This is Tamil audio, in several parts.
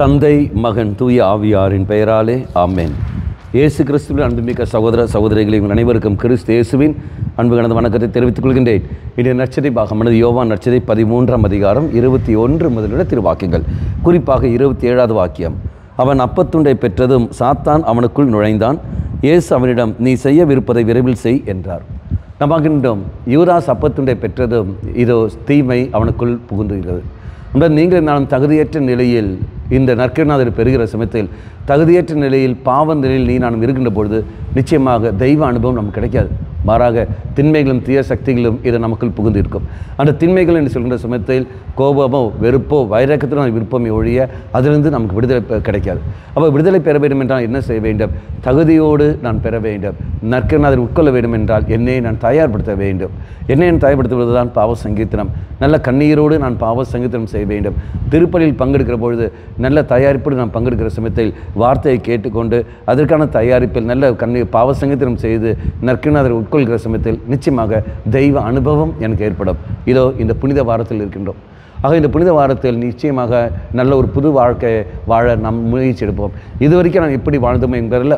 தந்தை மகன் தூய ஆவியாரின் பெயராலே ஆமென். இயேசு கிறிஸ்துவின் அன்புமிக்க சகோதர சகோதரிகளை உங்கள் அனைவருக்கும் கிறிஸ்து இயேசுவின் அன்பு கலந்த வணக்கத்தை தெரிவித்துக் கொள்கின்றேன். இன்றைய நற்செய்தி பாகமானது யோவான் நற்செய்தி 13ஆம் அதிகாரம் 21 முதலுள்ள திருவாக்கியங்கள். குறிப்பாக 27வது வாக்கியம். அவன் அப்பத்துண்டை பெற்றதும் சாத்தான் அவனுக்குள் நுழைந்தான். இயேசு அவனிடம், நீ செய்யவிருப்பதை விரைவில் செய் என்றார். நமக்கின்றோம் யூதாஸ் அப்பத்துண்டை பெற்றதும் இதோ தீமை அவனுக்குள் புகுந்துகிறது. நீங்கள் நானும் தகுதியற்ற நிலையில் இந்த நற்கருணாதரை பெறுகிற சமயத்தில் தகுதியற்ற நிலையில் பாவ நிலையில் நீ நானும் இருக்கின்ற பொழுது நிச்சயமாக தெய்வ அனுபவம் நமக்கு கிடைக்காது. மாறாக திண்மைகளும் தீய சக்திகளும் இது நமக்குள் புகுந்து இருக்கும். அந்த திண்மைகள் என்று சொல்கின்ற சமயத்தில் கோபமோ வெறுப்போ வைரக்கத்திலும் விருப்பமே ஒழிய அதிலிருந்து நமக்கு விடுதலை கிடைக்காது. அப்போ விடுதலை பெற வேண்டும் என்றால் என்ன செய்ய வேண்டும்? தகுதியோடு நான் பெற வேண்டும். நற்கருணாதரை உட்கொள்ள வேண்டும் என்றால் என்னை நான் தயார்படுத்த வேண்டும். என்னை நான் தயார்படுத்துவது தான் பாவ சங்கீர்த்தனம். நல்ல கண்ணீரோடு நான் பாவ சங்கீர்த்தனம் செய்ய வேண்டும். திருப்பலியில் பங்கெடுக்கிற பொழுது நல்ல தயாரிப்போடு நான் பங்கெடுக்கிற சமயத்தில் வார்த்தையை கேட்டுக்கொண்டு அதற்கான தயாரிப்பில் நல்ல பாவ சங்கீர்த்தனம் செய்து நற்கருணாதரை உட்கொள்கிற சமயத்தில் நிச்சயமாக தெய்வ அனுபவம் எனக்கு ஏற்படும். இதோ இந்த புனித வாரத்தில் இருக்கின்றோம். ஆக இந்த புனித வாரத்தில் நிச்சயமாக நல்ல ஒரு புது வாழ்க்கையை வாழ நாம் முயற்சி எடுப்போம். இதுவரைக்கும் நான் எப்படி வாழ்ந்தோமோ என்பதில்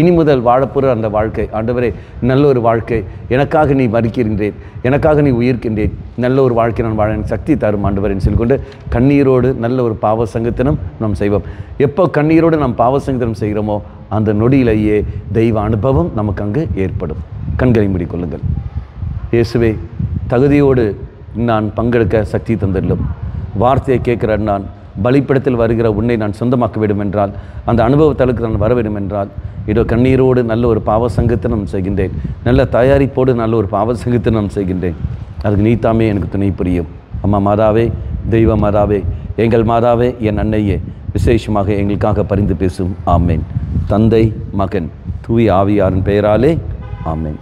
இனி முதல் வாழப்போகிற அந்த வாழ்க்கை, ஆண்டவரே நல்ல ஒரு வாழ்க்கை எனக்காக நீ மறிக்கின்றேன், எனக்காக நீ உயிர்க்கின்றேன், நல்ல ஒரு வாழ்க்கை நான் வாழ சக்தி தரும் ஆண்டவரேன்னு சொல்லிக்கொண்டு கண்ணீரோடு நல்ல ஒரு பாவ சங்கீர்த்தனம் நாம் செய்வோம். எப்போ கண்ணீரோடு நாம் பாவ சங்கீர்த்தனம் செய்கிறோமோ அந்த நொடியிலேயே தெய்வ அனுபவம் நமக்கு அங்கு ஏற்படும். கண்களை மூடிக்கொள்ளுங்கள். இயேசுவே, தகுதியோடு நான் பங்கெடுக்க சக்தி தந்திருந்தும் வார்த்தையை கேட்கிற நான் பலிப்பிடத்தில் வருகிற உன்னை நான் சொந்தமாக்க வேண்டும் என்றால், அந்த அனுபவத்தலுக்கு நான் வர வேண்டும் என்றால், இதோ கண்ணீரோடு நல்ல ஒரு பாவ சங்கீர்த்தனம் செய்கின்றேன், நல்ல தயாரிப்போடு நல்ல ஒரு பாவ சங்கீர்த்தனம் செய்கின்றேன். அதுக்கு நீ தாமே எனக்கு துணை புரியும். அம்மா மாதாவே, தெய்வ மாதாவே, எங்கள் மாதாவே, என் அன்னையே, விசேஷமாக எங்களுக்காக பரிந்து பேசும். ஆமேன். தந்தை மகன் தூய ஆவியாரின் பெயராலே ஆமேன்.